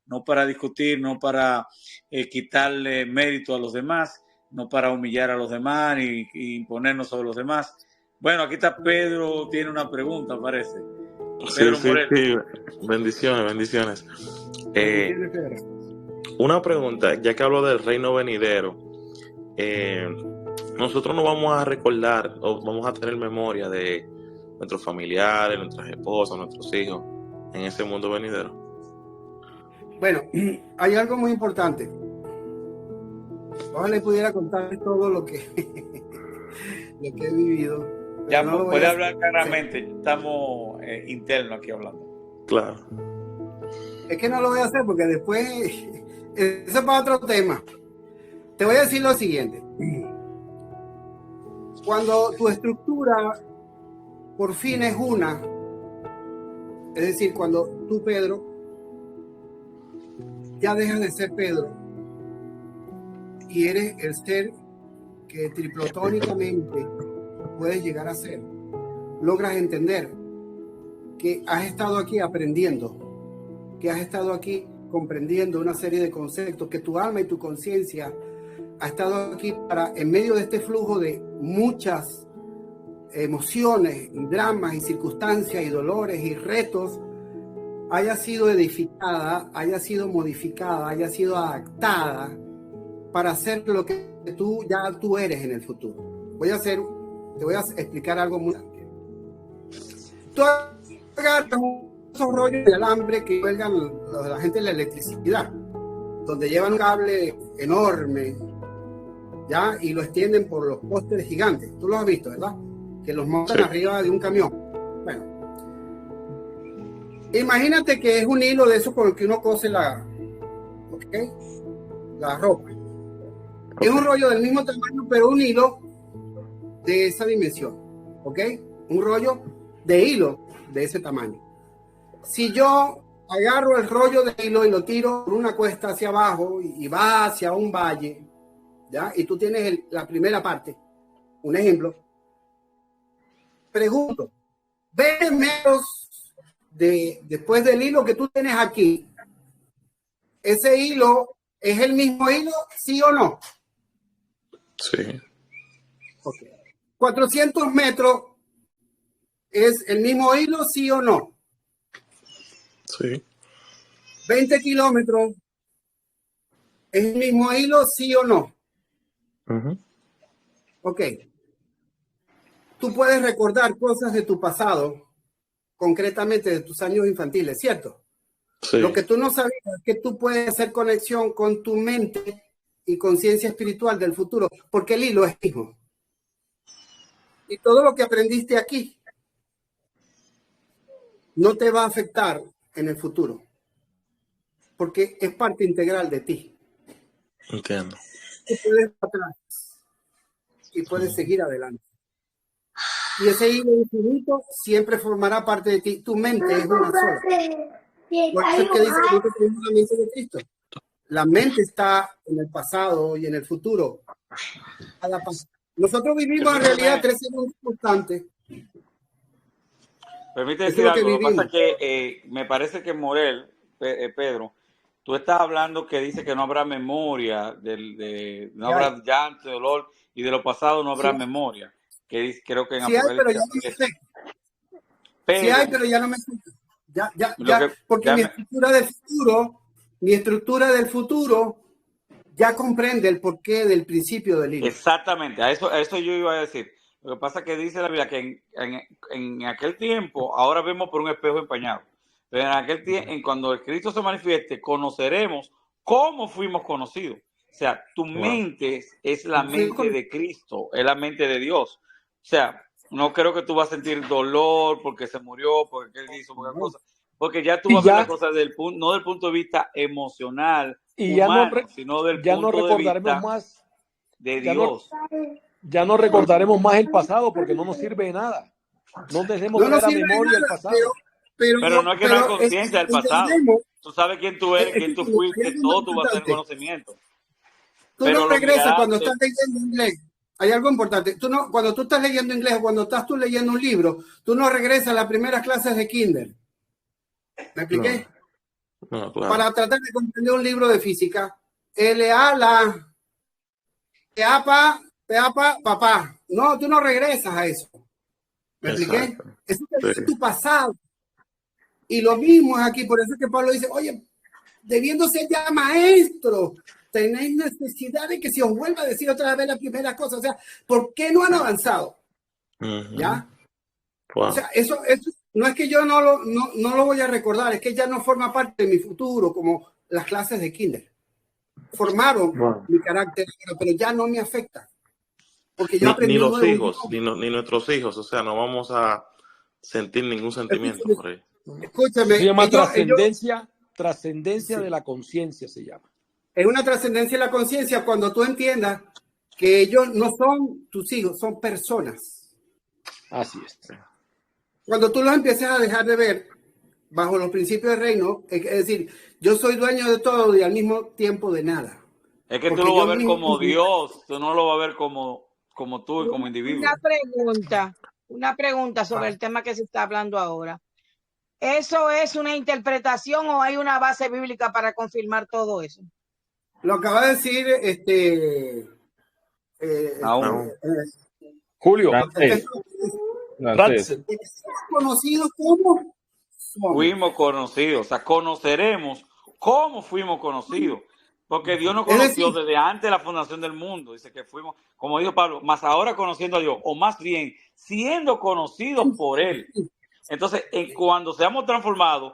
no para discutir, no para quitarle mérito a los demás, no para humillar a los demás y imponernos sobre los demás. Bueno, aquí está Pedro, tiene una pregunta, parece. Pedro Morel. Sí. Bendiciones. Una pregunta, ya que hablo del reino venidero, nosotros no vamos a recordar o vamos a tener memoria de nuestros familiares, nuestras esposas, nuestros hijos en ese mundo venidero. Bueno, hay algo muy importante. Ojalá pudiera contar todo lo que he vivido. Ya no puede hablar claramente, estamos internos aquí hablando. Claro. Es que no lo voy a hacer porque después eso es para otro tema. Te voy a decir lo siguiente. Cuando tu estructura por fin es una, es decir, cuando tú, Pedro, ya dejas de ser Pedro y eres el ser que triplotónicamente puedes llegar a ser, logras entender que has estado aquí aprendiendo, que has estado aquí comprendiendo una serie de conceptos, que tu alma y tu conciencia ha estado aquí para, en medio de este flujo de muchas emociones, y dramas y circunstancias y dolores y retos, haya sido edificada, haya sido modificada, haya sido adaptada para hacer lo que tú eres en el futuro. Te voy a explicar algo muy amplio. Tú agarras esos rollos de alambre que cuelgan la gente de la electricidad, donde llevan un cable enorme, ¿ya? Y lo extienden por los postes gigantes. Tú lo has visto, ¿verdad? Que los montan arriba de un camión. Bueno, imagínate que es un hilo de eso con el que uno cose la ropa. Es un rollo del mismo tamaño, pero un hilo de esa dimensión, ¿ok? Un rollo de hilo de ese tamaño. Si yo agarro el rollo de hilo y lo tiro por una cuesta hacia abajo y va hacia un valle, ¿ya? Y tú tienes la primera parte, un ejemplo. Pregunto, 20 metros después del hilo que tú tienes aquí, ¿ese hilo es el mismo hilo, sí o no? Sí. Okay. 400 metros es el mismo hilo, sí o no? Sí. 20 kilómetros es el mismo hilo, sí o no? Uh-huh. Ok. Tú puedes recordar cosas de tu pasado, concretamente de tus años infantiles, ¿cierto? Sí. Lo que tú no sabías es que tú puedes hacer conexión con tu mente y conciencia espiritual del futuro, porque el hilo es mismo. Y todo lo que aprendiste aquí no te va a afectar en el futuro, porque es parte integral de ti. Entiendo. Tú puedes atrás y puedes seguir adelante. Y ese hilo infinito siempre formará parte de ti. Tu mente es una sola. Por eso es que dice que no te tenemos la mente de Cristo. La mente está en el pasado y en el futuro. Nosotros vivimos en realidad 3 segundos constantes. Permíteme decir algo. Lo que pasa es que me parece que Morel, Pedro, tú estás hablando que dice que no habrá memoria, no habrá llanto, dolor, y de lo pasado no habrá memoria. Que creo que en sí hay, pero ya no me afecta. Sí hay, pero ya no me afecta. Ya, porque mi estructura del futuro ya comprende el porqué del principio del hilo. Exactamente, a eso yo iba a decir. Lo que pasa es que dice la Biblia que en aquel tiempo, ahora vemos por un espejo empañado, pero en aquel tiempo, cuando el Cristo se manifieste, conoceremos cómo fuimos conocidos. O sea, tu mente es la mente de Cristo, es la mente de Dios. O sea, no creo que tú vas a sentir dolor porque se murió, porque él hizo cualquier cosa, porque ya tú vas a ver las cosas no del punto de vista emocional, y humano, sino del punto de vista más, de Dios. Ya no recordaremos más el pasado porque no nos sirve de nada. No tenemos que dar a memoria el pasado. Pero no es que no hay conciencia del pasado. Tú sabes quién tú eres, quién tú fuiste, todo tú vas a tener conocimiento. Tú no regresas cuando estás leyendo inglés. Hay algo importante. Cuando tú estás leyendo inglés o cuando estás tú leyendo un libro, tú no regresas a las primeras clases de kinder. ¿Me expliqué? No, claro. para tratar de comprender un libro de física. LA, la papá. No, tú no regresas a eso. ¿Me expliqué? Eso es tu pasado. Y lo mismo es aquí, por eso es que Pablo dice, oye, debiendo ser ya maestro, tenéis necesidad de que se os vuelva a decir otra vez las primeras cosas. O sea, ¿por qué no han avanzado? ¿Ya? Wow. O sea, eso no es que yo no lo voy a recordar, es que ya no forma parte de mi futuro, como las clases de kinder. Formaron mi carácter, pero ya no me afecta. Porque yo aprendí ni los hijos, ni nuestros hijos, o sea, no vamos a sentir ningún sentimiento por él. Escúchame. Se llama trascendencia sí. de la conciencia, se llama. Es una trascendencia de la conciencia cuando tú entiendas que ellos no son tus hijos, son personas. Así es. Cuando tú los empieces a dejar de ver bajo los principios del reino, es decir, yo soy dueño de todo y al mismo tiempo de nada. Es que tú lo vas a ver como Dios, tú no lo vas a ver como tú y como individuo. Una pregunta sobre el tema que se está hablando ahora. ¿Eso es una interpretación o hay una base bíblica para confirmar todo eso? Lo acaba de decir Julio. Conocidos como fuimos conocidos, o sea, conoceremos cómo fuimos conocidos, porque Dios nos conoció desde antes de la fundación del mundo. Dice que fuimos, como dijo Pablo, más ahora conociendo a Dios, o más bien siendo conocidos por Él. Entonces, cuando seamos transformados,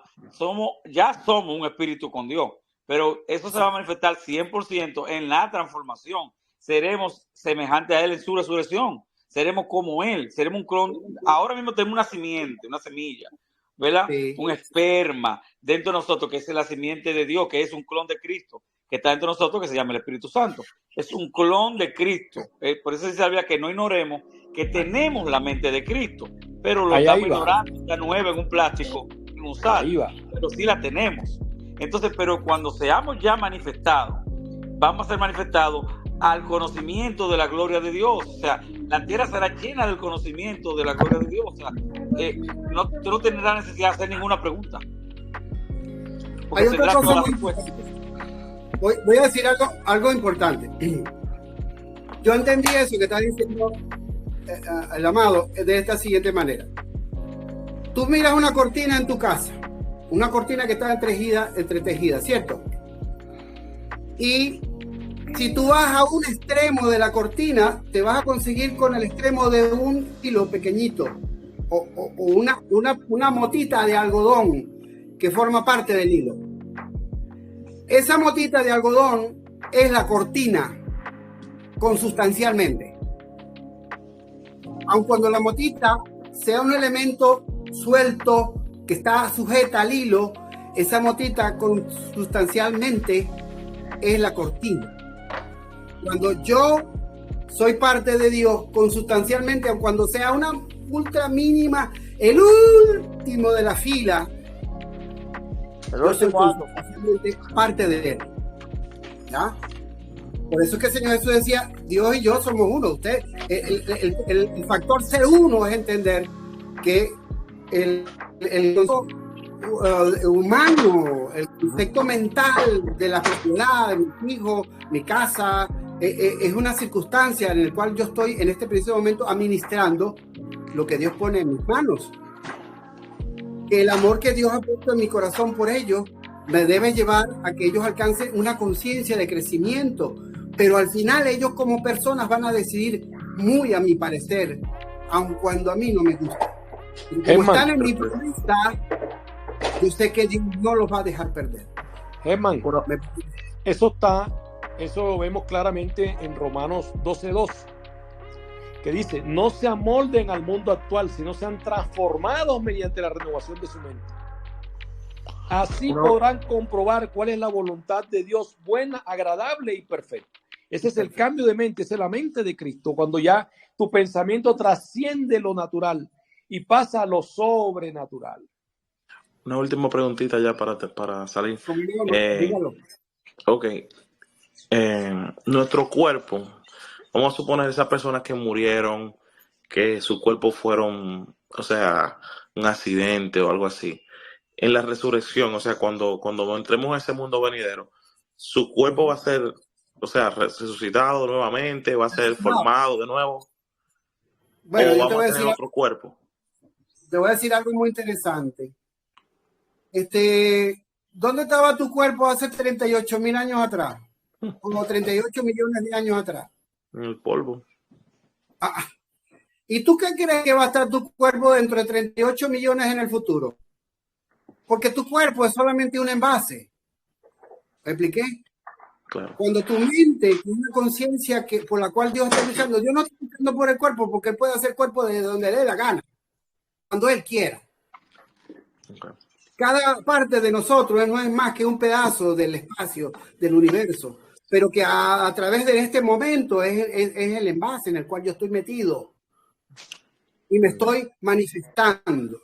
ya somos un espíritu con Dios, pero eso se va a manifestar 100% en la transformación. Seremos semejantes a Él en su resurrección, seremos como Él, seremos un clon. Ahora mismo tenemos una simiente, una semilla, ¿verdad? Sí. Un esperma dentro de nosotros, que es la simiente de Dios, que es un clon de Cristo, que está dentro de nosotros, que se llama el Espíritu Santo. Es un clon de Cristo. Por eso se sabía que no ignoremos que tenemos la mente de Cristo, pero lo estamos ignorando, está nueva en un plástico, en un sal, pero sí la tenemos. Entonces, pero cuando seamos ya manifestados, vamos a ser manifestados al conocimiento de la gloria de Dios. O sea, la tierra será llena del conocimiento de la gloria de Dios. O sea, tú no tendrás necesidad de hacer ninguna pregunta. Hay otra cosa voy a decir algo importante. Yo entendí eso que está diciendo el amado de esta siguiente manera. Tú miras una cortina en tu casa, una cortina que está entretejida, ¿cierto? Y si tú vas a un extremo de la cortina, te vas a conseguir con el extremo de un hilo pequeñito o una motita de algodón que forma parte del hilo. Esa motita de algodón es la cortina consustancialmente. Aun cuando la motita sea un elemento suelto que está sujeta al hilo, esa motita consustancialmente es la cortina. Cuando yo soy parte de Dios, consustancialmente, aun cuando sea una ultra mínima, el último de la fila, yo soy consustancialmente parte de Él. ¿Ya? Por eso es que el Señor Jesús decía, Dios y yo somos uno. El factor ser uno es entender que el humano, el concepto mental de la propiedad, de mi hijo, mi casa, es una circunstancia en la cual yo estoy en este preciso momento administrando lo que Dios pone en mis manos. El amor que Dios ha puesto en mi corazón por ellos me debe llevar a que ellos alcancen una conciencia de crecimiento, pero al final ellos como personas van a decidir muy a mi parecer, aun cuando a mí no me gusta. Y como están en mi promesa, yo sé que Dios no los va a dejar perder. Germán, eso lo vemos claramente en Romanos 12:2, que dice, no se amolden al mundo actual, sino sean transformados mediante la renovación de su mente. Así podrán comprobar cuál es la voluntad de Dios, buena, agradable y perfecta. Ese es el cambio de mente, esa es la mente de Cristo, cuando ya tu pensamiento trasciende lo natural y pasa a lo sobrenatural. Una última preguntita ya para salir. Dígalo. Ok. Nuestro cuerpo, vamos a suponer esas personas que murieron, que su cuerpo fueron, o sea, un accidente o algo así. en la resurrección, o sea, cuando entremos en ese mundo venidero, su cuerpo va a ser, o sea, resucitado nuevamente, va a ser formado de nuevo, bueno, o yo te vamos voy a a tener decir, otro cuerpo. te voy a decir algo muy interesante. ¿Dónde estaba tu cuerpo hace 38,000 años atrás? Como 38 millones de años atrás. En el polvo. ¿Y tú qué crees que va a estar tu cuerpo dentro de 38 millones en el futuro? Porque tu cuerpo es solamente un envase. ¿Me expliqué? Claro. Cuando tu mente tiene una conciencia por la cual Dios está luchando, Dios no está luchando por el cuerpo porque Él puede hacer cuerpo de donde le dé la gana, cuando Él quiera. Okay. Cada parte de nosotros no es más que un pedazo del espacio, del universo, pero que a través de este momento es el envase en el cual yo estoy metido y me estoy manifestando.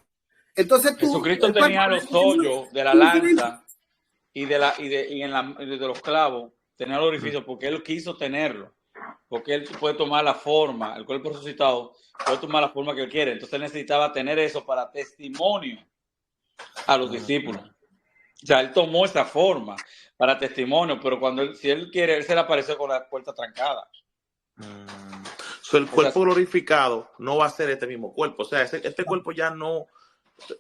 Entonces Jesucristo tenía los hoyos de la lanza y de los clavos, tenía el orificio porque Él quiso tenerlo, porque Él puede tomar la forma, el cuerpo resucitado puede tomar la forma que Él quiere. Entonces Él necesitaba tener eso para testimonio a los discípulos. O sea, Él tomó esa forma para testimonio, pero si Él quiere, Él se le apareció con la puerta trancada. So, el cuerpo glorificado no va a ser este mismo cuerpo. O sea, este cuerpo ya no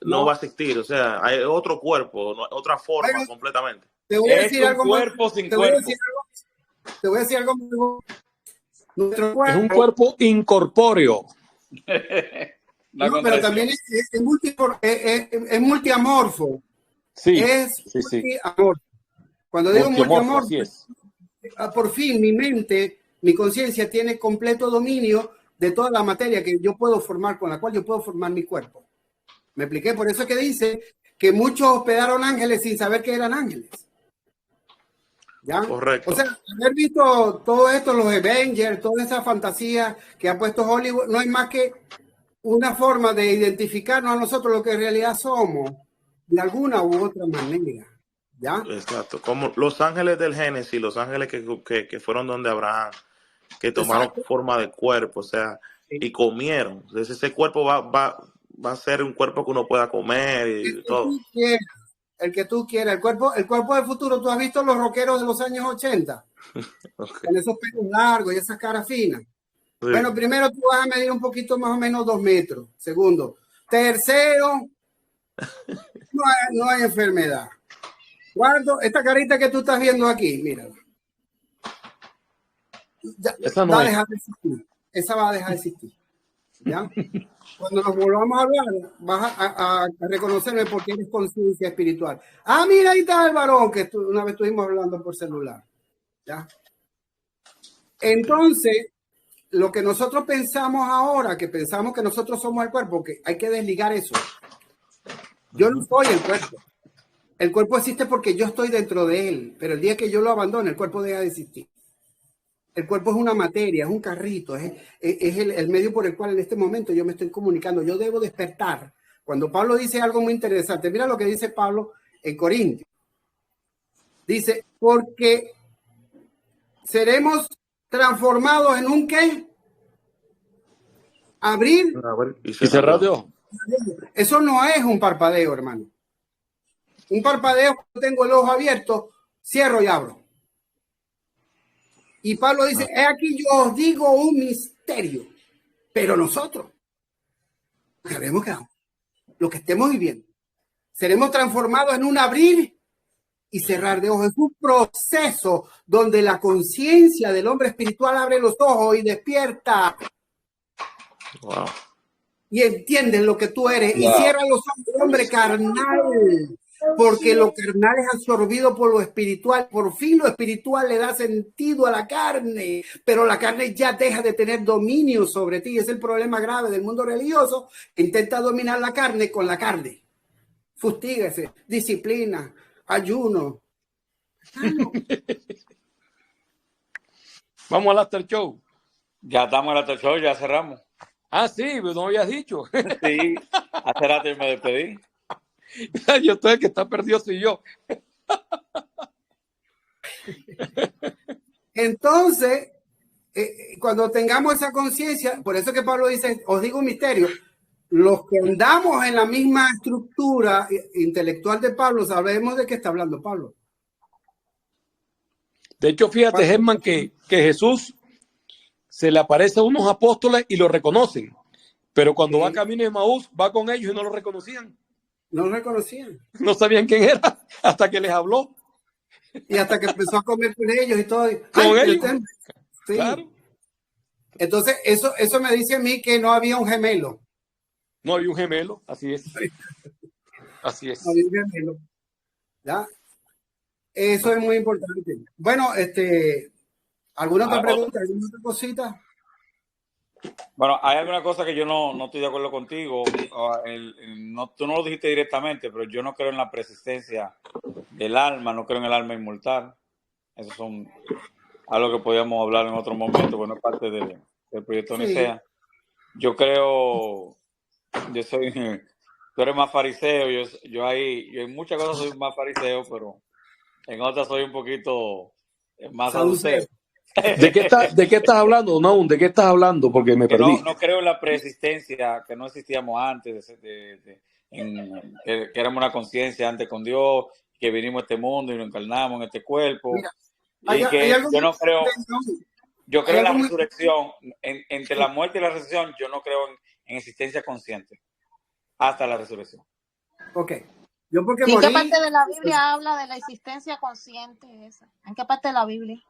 va a existir. O sea, hay otro cuerpo, otra forma completamente. Te voy a decir algo cuerpo más. sin Te cuerpo. Voy a decir algo. Nuestro cuerpo, es un cuerpo incorpóreo. No, pero también es multiamorfo. Sí, es multiamorfo. Cuando digo multiamorfo, por fin mi mente, mi conciencia tiene completo dominio de toda la materia que yo puedo formar, con la cual yo puedo formar mi cuerpo. ¿Me expliqué? Por eso es que dice que muchos hospedaron ángeles sin saber que eran ángeles. ¿Ya? Correcto. O sea, haber visto todo esto, los Avengers, toda esa fantasía que ha puesto Hollywood, no hay más que una forma de identificarnos a nosotros lo que en realidad somos, de alguna u otra manera. ¿Ya? Exacto. Como los ángeles del Génesis, los ángeles que fueron donde Abraham, que tomaron forma de cuerpo, o sea, y comieron. Entonces ese cuerpo va a ser un cuerpo que uno pueda comer y todo. El que tú quieras. El cuerpo del futuro. ¿Tú has visto los rockeros de los años 80? Okay. Con esos pelos largos y esas caras finas. Sí. Bueno, primero tú vas a medir un poquito más o menos 2 metros. Segundo. Tercero, no hay enfermedad. Cuarto, esta carita que tú estás viendo aquí, mírala. Esa no va a dejar de existir. Esa va a dejar de existir. ¿Ya? Cuando nos volvamos a hablar, vas a reconocerme porque eres conciencia espiritual. Ah, mira, ahí está el varón que una vez estuvimos hablando por celular. ¿Ya? Entonces, lo que nosotros pensamos ahora, que pensamos que nosotros somos el cuerpo, que hay que desligar eso. Yo no soy el cuerpo. El cuerpo existe porque yo estoy dentro de él, pero el día que yo lo abandone, el cuerpo deja de existir. El cuerpo es una materia, es un carrito, es el medio por el cual en este momento yo me estoy comunicando. Yo debo despertar. Cuando Pablo dice algo muy interesante, mira lo que dice Pablo en Corintios. Dice, porque seremos transformados en un ¿qué? Abrir y cerrar de ojos. Eso no es un parpadeo, hermano. Un parpadeo, cuando tengo el ojo abierto, cierro y abro. Y Pablo dice, he aquí yo os digo un misterio, pero nosotros sabemos que lo que estemos viviendo, seremos transformados en un abrir y cerrar de ojos. Es un proceso donde la conciencia del hombre espiritual abre los ojos y despierta. Wow. Y entienden lo que tú eres. Wow. Y cierra los ojos del hombre carnal. Porque lo carnal es absorbido por lo espiritual. Por fin lo espiritual le da sentido a la carne, pero la carne ya deja de tener dominio sobre ti. Es el problema grave del mundo religioso. Intenta dominar la carne con la carne. Fustíguese, disciplina, ayuno. Vamos al after show. Ya estamos al after show, ya cerramos. Ah, sí, no habías dicho. Sí, hace rato me despedí. Yo estoy el que está perdido, soy yo. Entonces, cuando tengamos esa conciencia, por eso que Pablo dice, os digo un misterio, los que andamos en la misma estructura intelectual de Pablo sabemos de qué está hablando Pablo. De hecho, fíjate, Germán, que Jesús se le aparece a unos apóstoles y lo reconocen, pero cuando va camino de Emaús, va con ellos y no lo reconocían. No lo reconocían. No sabían quién era hasta que les habló. Y hasta que empezó a comer con ellos y todo. Con ellos. Sí. Claro. Entonces, eso me dice a mí que no había un gemelo. No había un gemelo, así es. Así es. No había un gemelo. ¿Ya? Eso es muy importante. Bueno, ¿alguna otra pregunta? ¿Alguna otra cosita? Bueno, hay alguna cosa que yo no estoy de acuerdo contigo. Tú no lo dijiste directamente, pero yo no creo en la persistencia del alma, no creo en el alma inmortal. Eso son algo que podríamos hablar en otro momento, bueno, es parte del proyecto Nicea. Yo creo, tú eres más fariseo, yo en muchas cosas soy más fariseo, pero en otras soy un poquito más saduceo. ¿De qué estás hablando, Naum? ¿De qué estás hablando? Porque me perdí. No creo en la preexistencia, que no existíamos antes, que éramos una conciencia antes con Dios, que vinimos a este mundo y nos encarnamos en este cuerpo. Mira, yo no creo, yo creo en la resurrección, entre la muerte y la resurrección, yo no creo en existencia consciente, hasta la resurrección. Ok. Yo porque ¿En qué parte de la Biblia habla de la existencia consciente esa? ¿En qué parte de la Biblia?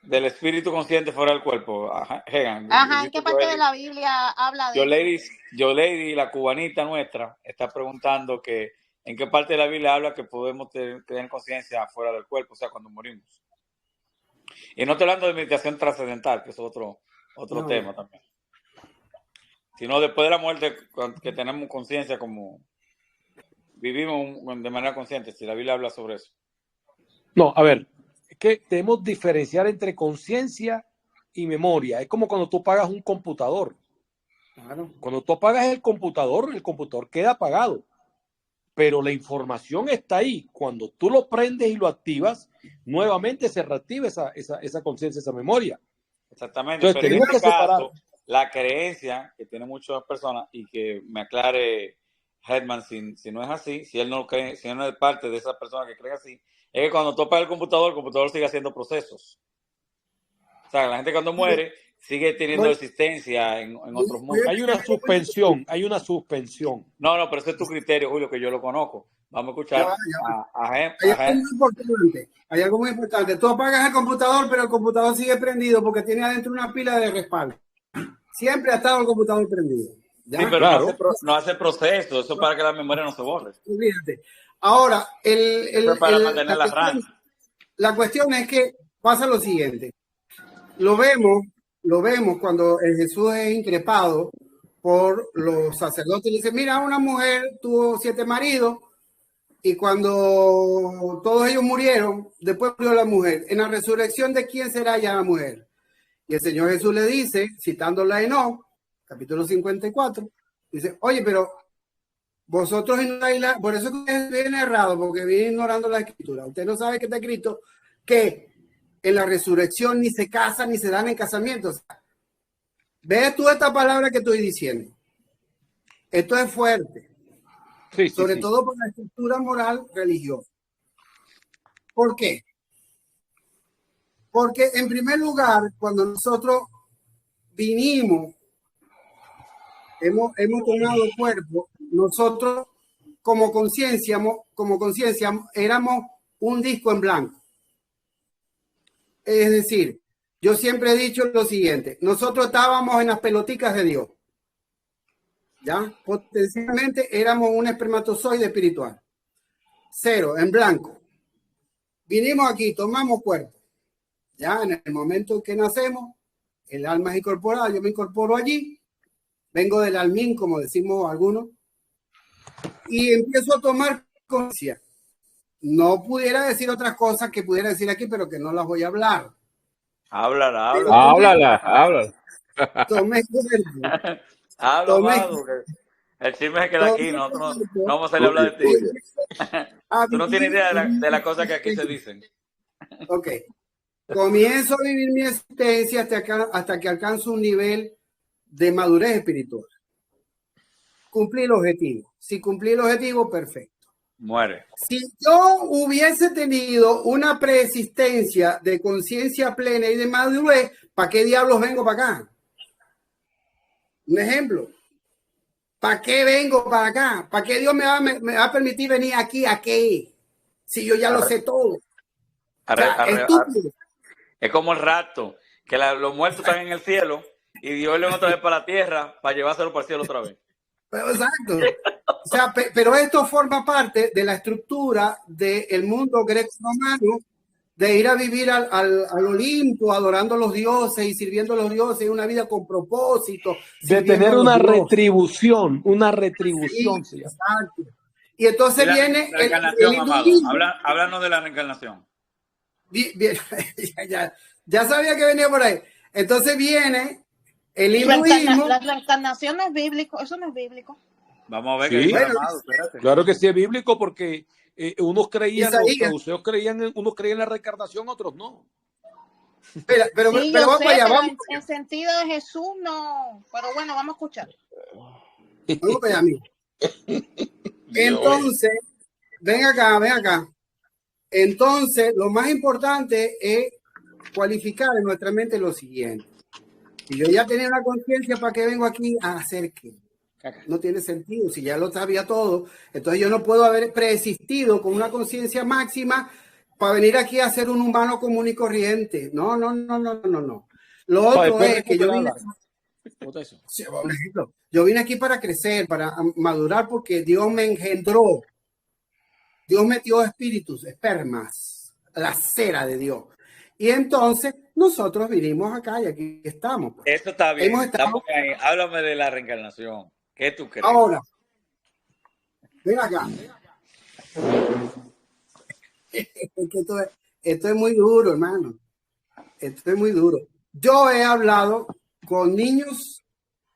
Del espíritu consciente fuera del cuerpo. ¿En qué parte de la Biblia habla de Yolady, la cubanita nuestra, está preguntando que en qué parte de la Biblia habla que podemos tener conciencia fuera del cuerpo, o sea, cuando morimos. Y no estoy hablando de meditación trascendental, que es otro tema también. Sino después de la muerte, que tenemos conciencia como vivimos de manera consciente, si la Biblia habla sobre eso. No, a ver, es que debemos diferenciar entre conciencia y memoria. Es como cuando tú apagas un computador. Claro. Cuando tú apagas el computador queda apagado. Pero la información está ahí. Cuando tú lo prendes y lo activas, nuevamente se reactiva esa conciencia, esa memoria. Exactamente. Entonces, pero tenemos que separar. La creencia que tienen muchas personas, y que me aclare Hetman si no es así, si él no cree, si él no es parte de esas personas que creen así, es que cuando tú apagas el computador sigue haciendo procesos. O sea, la gente cuando muere sigue teniendo existencia en otros mundos. Hay una suspensión. No, pero ese es tu criterio, Julio, que yo lo conozco. Vamos a escuchar Hay algo muy importante. Tú apagas el computador, pero el computador sigue prendido porque tiene adentro una pila de respaldo. Siempre ha estado el computador prendido. ¿Ya? Sí, pero claro. no hace proceso. Eso es para que la memoria no se borre. Fíjate. Ahora, la cuestión es que pasa lo siguiente. Lo vemos cuando Jesús es increpado por los sacerdotes. Le dice, mira, una mujer tuvo 7 maridos y cuando todos ellos murieron, después murió la mujer. En la resurrección, ¿de quién será ya la mujer? Y el Señor Jesús le dice, citándola a Enoc, capítulo 54, dice, oye, pero vosotros ignoráis por eso que viene errado, porque viene ignorando la escritura. Usted no sabe que está escrito que en la resurrección ni se casan ni se dan en casamientos. ¿Ves tú esta palabra que estoy diciendo? Esto es fuerte. Sí, sobre todo por la estructura moral religiosa. ¿Por qué? Porque en primer lugar, cuando nosotros vinimos, hemos tomado cuerpo, nosotros como conciencia éramos un disco en blanco. Es decir, yo siempre he dicho lo siguiente, nosotros estábamos en las peloticas de Dios. ¿Ya? Potencialmente éramos un espermatozoide espiritual. 0, en blanco. Vinimos aquí, tomamos cuerpo. Ya en el momento que nacemos, el alma es incorporada, yo me incorporo allí, vengo del almín, como decimos algunos, y empiezo a tomar conciencia. No pudiera decir otras cosas que pudiera decir aquí, pero que no las voy a hablar. Háblala. Tomé cuerpo. El chisme se queda aquí, nosotros no vamos a salir a hablar de ti. Tú no tienes idea de las cosas que aquí se dicen. Ok. Comienzo a vivir mi existencia hasta que alcanzo un nivel de madurez espiritual. Cumplí el objetivo. Si cumplí el objetivo, perfecto. Muere. Si yo hubiese tenido una preexistencia de conciencia plena y de madurez, ¿para qué diablos vengo para acá? Un ejemplo. ¿Para qué vengo para acá? ¿Para qué Dios me va a permitir venir aquí a qué? Si yo ya lo sé todo. Es como el rato, que los muertos están en el cielo y Dios le va otra vez para la tierra para llevárselo para el cielo otra vez. Pero, exacto. O sea, pero esto forma parte de la estructura del mundo greco-romano, de ir a vivir al Olimpo, adorando a los dioses y sirviendo a los dioses, una vida con propósito. De tener una retribución, sí, exacto. Y entonces viene la reencarnación, amado. Háblanos de la reencarnación. Ya sabía que venía por ahí. Entonces viene el hinduismo. La reencarnación no es bíblico, eso no es bíblico. Vamos a ver sí, qué amado, claro que sí es bíblico, porque unos creían, unos creían en la reencarnación, otros no. Pero sí, vamos allá, vamos. En sentido de Jesús no, pero bueno, vamos a escuchar. Vamos allá, amigo. Entonces, ven acá. Entonces, lo más importante es cualificar en nuestra mente lo siguiente. Si yo ya tenía una conciencia, ¿para qué vengo aquí a hacer qué? No tiene sentido. Si ya lo sabía todo, entonces yo no puedo haber preexistido con una conciencia máxima para venir aquí a ser un humano común y corriente. No. Lo otro es que yo vine... Yo vine aquí para crecer, para madurar, porque Dios me engendró. Dios metió espíritus, espermas, la cera de Dios. Y entonces nosotros vinimos acá y aquí estamos. Pues. Esto está bien. Estamos ahí. Háblame de la reencarnación. ¿Qué tú crees? Ahora, ven acá. Esto es muy duro, hermano. Esto es muy duro. Yo he hablado con niños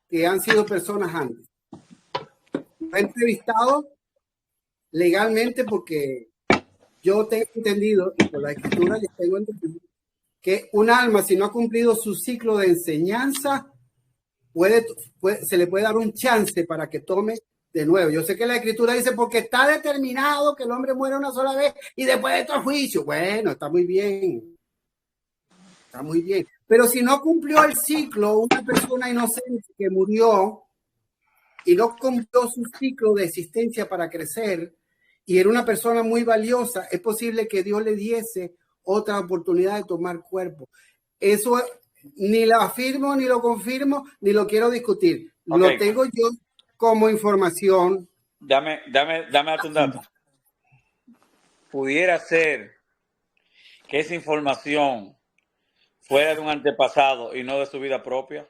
que han sido personas antes. He entrevistado legalmente porque yo tengo entendido, y por la escritura yo tengo entendido, que un alma, si no ha cumplido su ciclo de enseñanza, se le puede dar un chance para que tome de nuevo. Yo sé que la escritura dice, porque está determinado que el hombre muere una sola vez y después de estos juicios. Bueno, está muy bien. Está muy bien. Pero si no cumplió el ciclo, una persona inocente que murió y no cumplió su ciclo de existencia para crecer y era una persona muy valiosa, es posible que Dios le diese otra oportunidad de tomar cuerpo. Eso ni lo afirmo, ni lo confirmo, ni lo quiero discutir. Okay. Lo tengo yo como información. Dame un dato. Pudiera ser que esa información fuera de un antepasado y no de su vida propia.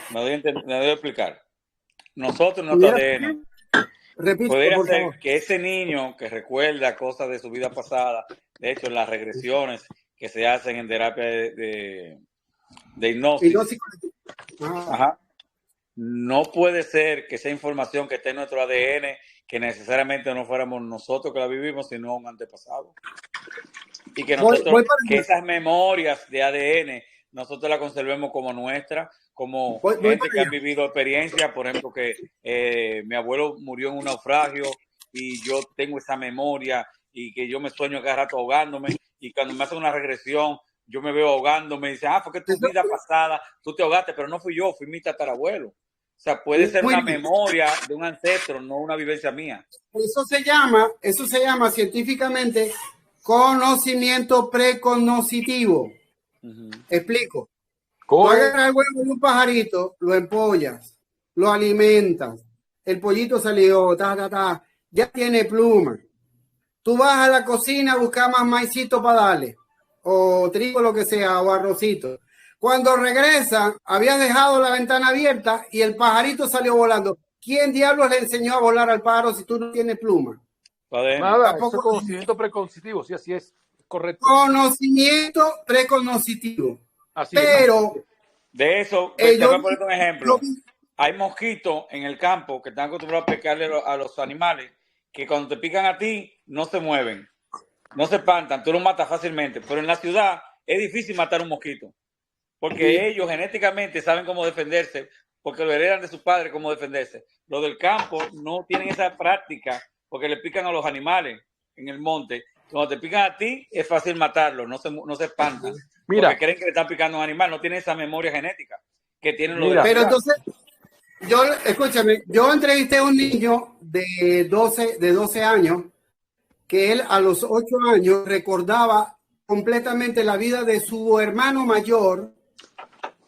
Me doy a explicar. Nosotros, nuestro ADN, pudiera ser que ese niño que recuerda cosas de su vida pasada, de hecho, las regresiones que se hacen en terapia de hipnosis, ajá, no puede ser que esa información que esté en nuestro ADN, que necesariamente no fuéramos nosotros que la vivimos, sino un antepasado. Y que nosotros, que esas memorias de ADN, nosotros las conservemos como nuestra, como gente que ha vivido experiencias, por ejemplo, que mi abuelo murió en un naufragio y yo tengo esa memoria y que yo me sueño cada rato ahogándome y cuando me hacen una regresión yo me veo ahogándome y dicen, fue que tu vida pasada tú te ahogaste, pero no fui yo, fui mi tatarabuelo. O sea, puede ser una memoria de un ancestro, no una vivencia mía. Eso se llama científicamente conocimiento precognoscitivo. Explico. Tú agarras el huevo de un pajarito, lo empollas, lo alimentas, el pollito salió, ya tiene pluma. Tú vas a la cocina a buscar más maicito para darle, o trigo, lo que sea, o arrocito. Cuando regresa, habías dejado la ventana abierta y el pajarito salió volando. ¿Quién diablos le enseñó a volar al pájaro si tú no tienes pluma? Nada, eso es conocimiento precognoscitivo, sí, así es, correcto. Conocimiento precognoscitivo. Así pero es. De eso, te voy a poner un ejemplo. Hay mosquitos en el campo que están acostumbrados a picarle a los animales, que cuando te pican a ti, no se mueven, no se espantan, tú los matas fácilmente. Pero en la ciudad es difícil matar un mosquito, porque ellos genéticamente saben cómo defenderse porque lo heredan de su padre cómo defenderse. Los del campo no tienen esa práctica porque le pican a los animales en el monte. Cuando te pican a ti, es fácil matarlo, no se espantan. Mira, porque creen que le están picando a un animal, no tienen esa memoria genética que tienen los de la pero ciudad. entonces, escúchame, yo entrevisté a un niño de 12 años que él a los 8 años recordaba completamente la vida de su hermano mayor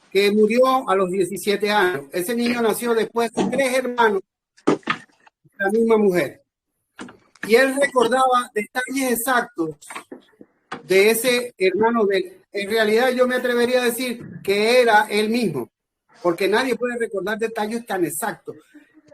que murió a los 17 años. Ese niño nació después de 3 hermanos de la misma mujer. Y él recordaba detalles exactos de ese hermano de él. En realidad yo me atrevería a decir que era él mismo, porque nadie puede recordar detalles tan exactos.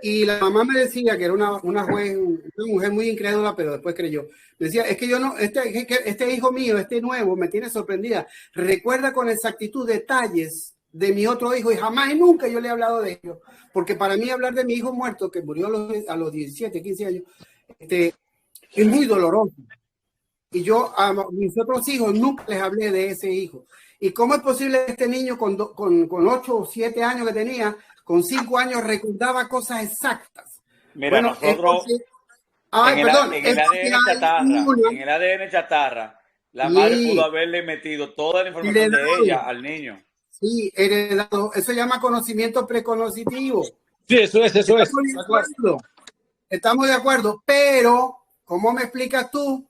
Y la mamá me decía que era una mujer muy incrédula, pero después creyó. Me decía, es que yo no, este hijo mío, este nuevo, me tiene sorprendida. Recuerda con exactitud detalles de mi otro hijo y jamás y nunca yo le he hablado de ellos. Porque para mí hablar de mi hijo muerto, que murió a los 17, 15 años, es muy doloroso. Y yo a mis otros hijos nunca les hablé de ese hijo. ¿Y cómo es posible que este niño con 8 o 7 años que tenía, con 5 años, recordaba cosas exactas? Mira, bueno, nosotros en el ADN chatarra, la madre pudo haberle metido toda la información de ella al niño. Sí, heredado. Eso se llama conocimiento precognitivo. Sí, eso es. Estamos de acuerdo, pero ¿cómo me explicas tú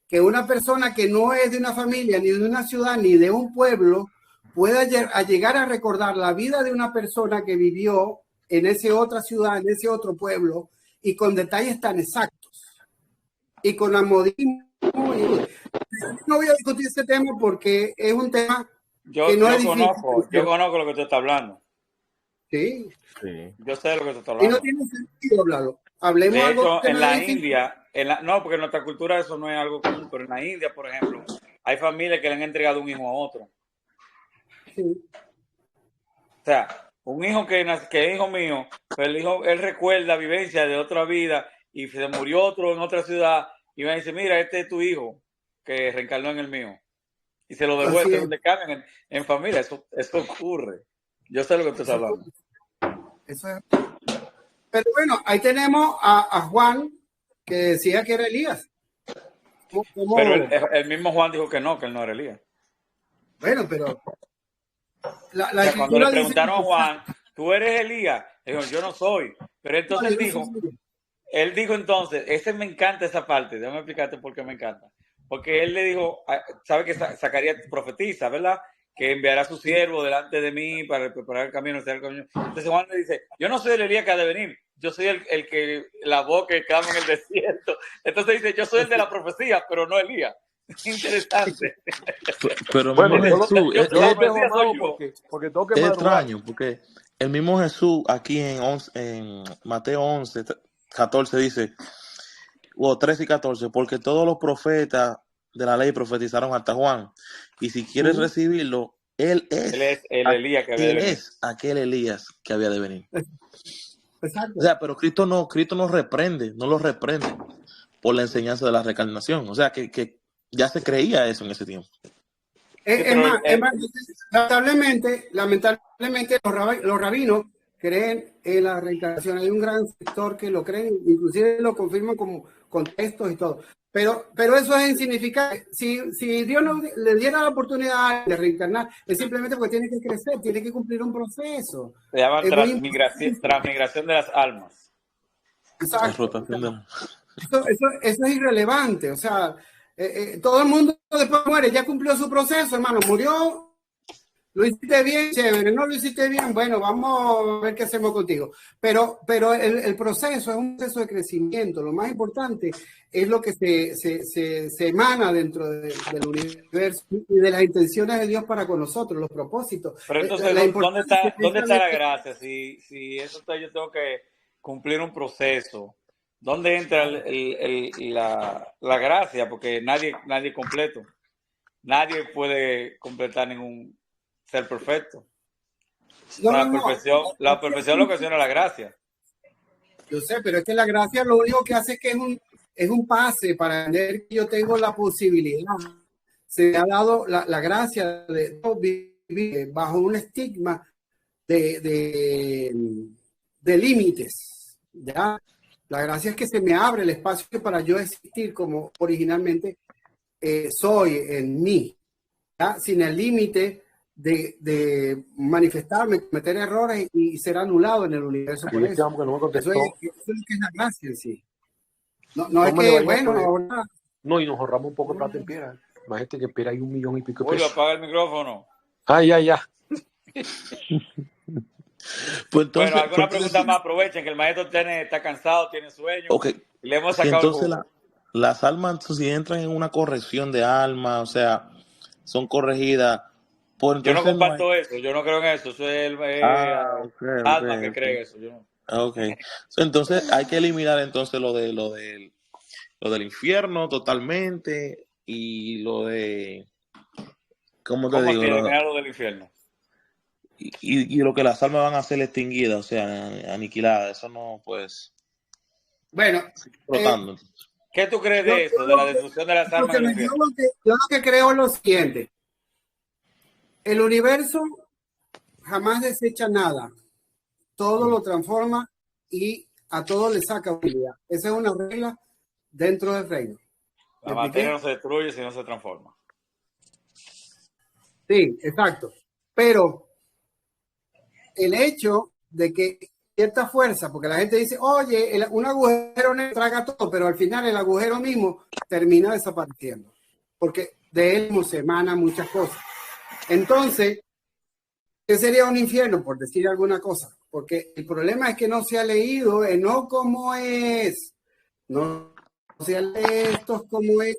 que una persona que no es de una familia, ni de una ciudad, ni de un pueblo, pueda llegar a recordar la vida de una persona que vivió en esa otra ciudad, en ese otro pueblo, y con detalles tan exactos? Y con la modismo. No voy a discutir este tema porque es un tema que no es difícil. Yo conozco lo que tú estás hablando. Sí. Yo sé lo que tú estás hablando. Y no tiene sentido hablarlo. Hablemos de algo hecho, que en no la es India, no, porque en nuestra cultura eso no es algo común, pero en la India, por ejemplo, hay familias que le han entregado un hijo a otro. Sí. O sea, un hijo que es hijo mío, pero él recuerda vivencia de otra vida y se murió otro en otra ciudad y me dice, mira, este es tu hijo que reencarnó en el mío. Y se lo devuelve donde cambian en familia. Eso ocurre. Yo sé lo que tú estás hablando. Eso es. Pero bueno, ahí tenemos a Juan, que decía que era Elías. ¿Cómo? Pero el mismo Juan dijo que él no era Elías. Bueno, pero cuando le preguntaron a Juan, ¿tú eres Elías? Dijo, yo no soy. Pero entonces él dijo entonces, me encanta esa parte, déjame explicarte por qué me encanta. Porque él le dijo, sabe que Zacarías profetiza, ¿verdad? Que enviará a su siervo delante de mí para preparar el camino. Entonces Juan le dice, yo no soy el Elías que ha de venir, yo soy el que la voz que clama en el desierto. Entonces dice, yo soy el de la profecía, pero no Elías. Interesante. Pero bueno, Jesús, es extraño, porque el mismo Jesús aquí en Mateo 11, 14 dice, o 13 y 14, porque todos los profetas de la ley profetizaron hasta Juan, y si quieres recibirlo, él es Elías que había de venir. Es aquel Elías que había de venir. Exacto. O sea, pero Cristo no lo reprende por la enseñanza de la reencarnación. O sea, que ya se creía eso en ese tiempo. Es más, lamentablemente los rabinos creen en la reencarnación. Hay un gran sector que lo creen, inclusive lo confirman con textos y todo. Pero eso es insignificante. Si Dios no le diera la oportunidad de reencarnar, es simplemente porque tiene que crecer, tiene que cumplir un proceso. Se llama transmigración de las almas. Exacto. Eso es irrelevante. O sea, todo el mundo después muere, ya cumplió su proceso, hermano, murió. Lo hiciste bien, chévere, no lo hiciste bien, bueno, vamos a ver qué hacemos contigo. Pero el proceso es un proceso de crecimiento. Lo más importante es lo que se emana dentro del universo y de las intenciones de Dios para con nosotros, los propósitos. Pero entonces, ¿dónde está la gracia? Si eso yo tengo que cumplir un proceso, ¿dónde entra la gracia? Porque nadie es completo. Nadie puede completar ningún ser perfecto. La perfección lo ocasiona la gracia. Yo sé, pero es que la gracia lo único que hace es que es un pase para entender que yo tengo la posibilidad. Se me ha dado la gracia de vivir bajo un estigma de límites, ¿ya? La gracia es que se me abre el espacio para yo existir como originalmente soy en mí, ¿ya? Sin el límite de manifestarme, cometer errores y ser anulado en el universo. Por eso. Eso es que es la gracia en sí. No es que, bueno, ahora... No, y nos ahorramos un poco de plata en piedra. Imagínate que espera hay 1 millón y pico de Julio, pesos. apaga el micrófono. Ya. Pues entonces, bueno, alguna pregunta más, aprovechen que el maestro está cansado, tiene sueño. Okay. Y le hemos sacado entonces las almas, si entran en una corrección de alma, o sea, son corregidas. Pues yo no comparto eso, yo no creo en eso. Eso es el alma que cree eso. Yo no. Okay. Entonces hay que eliminar entonces lo del infierno totalmente y lo de... ¿Cómo te digo? Eliminar lo del infierno. Y lo que las almas van a ser extinguidas, o sea, aniquiladas. Eso no, pues... Bueno, ¿qué tú crees de eso, de la destrucción de las almas del infierno? Yo lo que creo es lo siguiente. El universo jamás desecha nada. Todo lo transforma y a todo le saca utilidad. Esa es una regla dentro del reino. La materia no se destruye si no se transforma. Sí, exacto. Pero el hecho de que cierta fuerza, porque la gente dice, oye, un agujero negro traga todo, pero al final el agujero mismo termina desapareciendo, porque de él mismo se emanan muchas cosas. Entonces, ¿qué sería un infierno? Por decir alguna cosa, porque el problema es que no se ha leído, no como es, no se ha leído esto como es.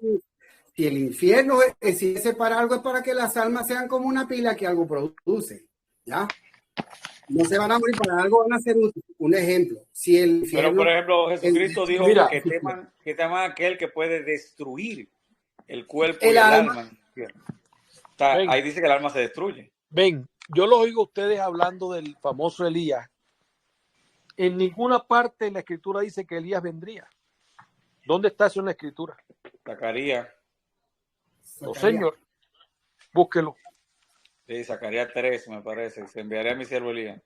Si el infierno existe para algo, es para que las almas sean como una pila que algo produce, ¿ya? No se van a morir para algo, van a ser un ejemplo. Si el infierno, pero, por ejemplo, Jesucristo dijo que teman a aquel que puede destruir el cuerpo y el alma. Ahí dice que el alma se destruye. Ven, yo los oigo a ustedes hablando del famoso Elías. En ninguna parte de la escritura dice que Elías vendría. ¿Dónde está eso en la escritura? Zacarías. No, señor. Búsquelo. Sí, Zacarías 3, me parece. Se enviaré a mi siervo Elías.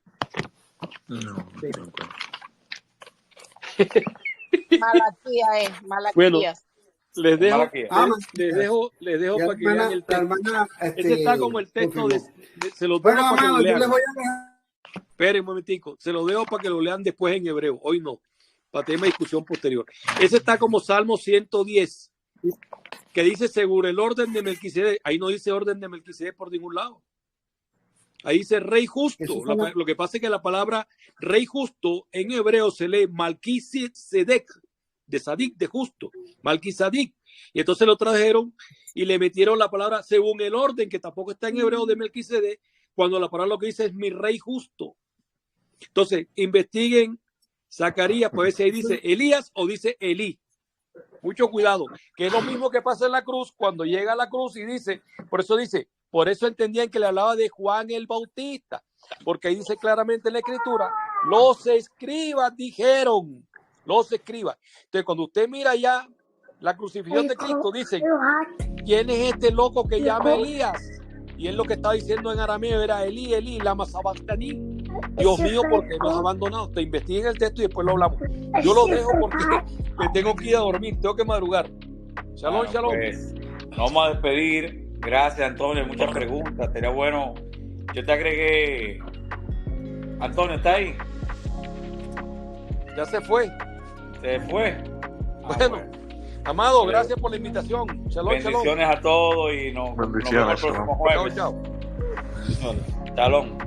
No. Malaquías. Bueno, les dejo para que vean el texto. Este está como el texto se lo dejo para que lo lean. Esperen un momentico, se lo dejo para que lo lean después en hebreo. Hoy no, para tema de discusión posterior. Ese está como Salmo 110, que dice según el orden de Melquisedec. Ahí no dice orden de Melquisedec por ningún lado. Ahí dice rey justo. Lo que pasa es que la palabra rey justo en hebreo se lee Malquisedec, de Sadik, de justo, Malquisadik. Y entonces lo trajeron y le metieron la palabra según el orden, que tampoco está en hebreo de Melquisedec, cuando la palabra lo que dice es mi rey justo. Entonces, investiguen Zacarías, pues si ahí dice Elías o dice Elí. Mucho cuidado, que es lo mismo que pasa en la cruz, cuando llega a la cruz y dice, por eso entendían que le hablaba de Juan el Bautista, porque ahí dice claramente en la escritura, los escribas dijeron, los escribas. Entonces, cuando usted mira ya la crucifixión de Cristo, dicen, ¿quién es este loco que llama Elías? Y él lo que estaba diciendo en arameo era Elí, Elí, lama sabachthani. Dios mío, ¿por qué nos has abandonado? Te investiguen el texto y después lo hablamos. Yo lo dejo porque me tengo que ir a dormir, tengo que madrugar. Shalom, shalom. Pues, vamos a despedir. Gracias, Antonio. Muchas preguntas. Sería bueno. Yo te agregué. Antonio, ¿está ahí? Ya se fue. Se fue. Bueno. Amado, gracias por la invitación. Shalom, bendiciones shalom. A todos y nos vemos el próximo jueves. Chao. Shalom.